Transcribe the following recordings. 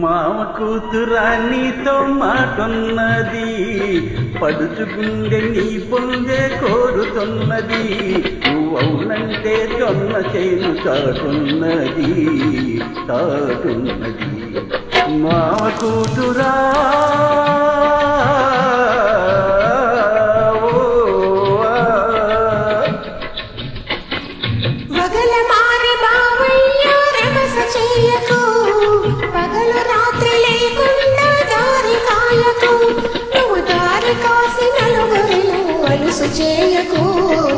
మామ కూతురా నీతో మాటున్నది, పడుచుకుండే నీ పొందే కోరుతున్నది. నువ్వవునంటే జొన్న చేను చాటున్నది చాటున్నది. మామ కూతురా చేయకు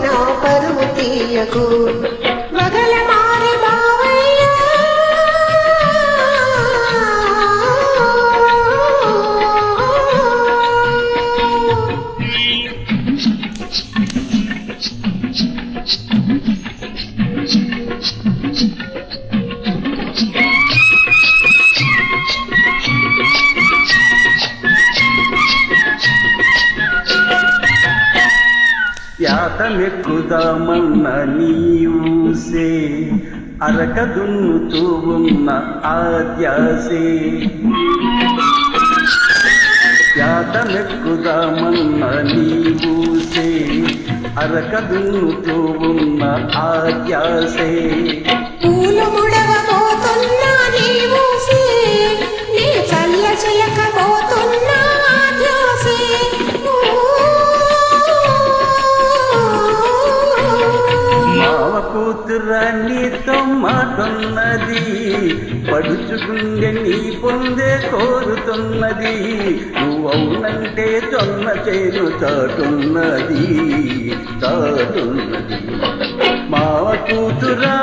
నా పరువు తీయకు వగల మారి బావయ్య. యాతమెక్కుదామన్న నీవుసే, అరక దున్నుతూ ఉన్న ఆద్యాసే. యాతమెక్కుదామన్న నీవుసే, అరక దున్నుతూ ఉన్న ఆద్యాసే. పూలు ముడవబోతున్నా నీవుసే, నీ చల్ల చేయకపోతున్నా ఆద్యాసే. కూతురా నీతో మాటున్నది, పడుచుకుండే నీ పొందే కోరుతున్నది. నువ్వవునంటే జొన్న చేను చాటున్నది చాటున్నది. మావ కూతురా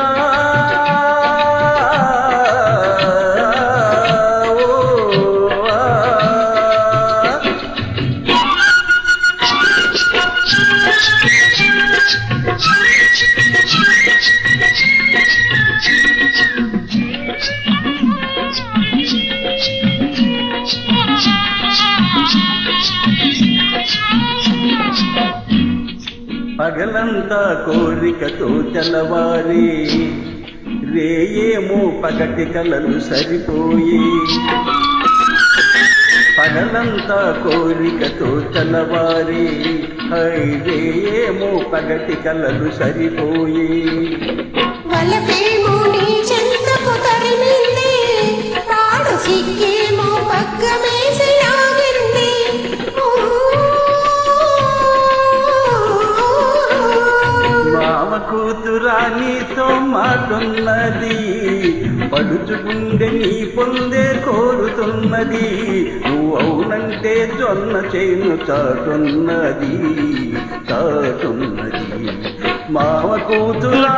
పగలంతా కోరికతో తెల్లవారే, రేయేమో పగటి కలలు సరిపోయి. పగలంతా కోరికతో తెల్లవారే, రేయేమో పగటి కలలు సరిపోయి. వలపేమో నీ చెంతకు తరిమింది, పాడు సిగ్గేమో పగ్గమేసి ఆగింది. మామ కూతురా నీతో మాటున్నది, పడుచుకుండే నీ పొందే కోరుతున్నది. నువ్వవునంటే జొన్న చేను చాటున్నది చాటున్నది. మామ కూతురా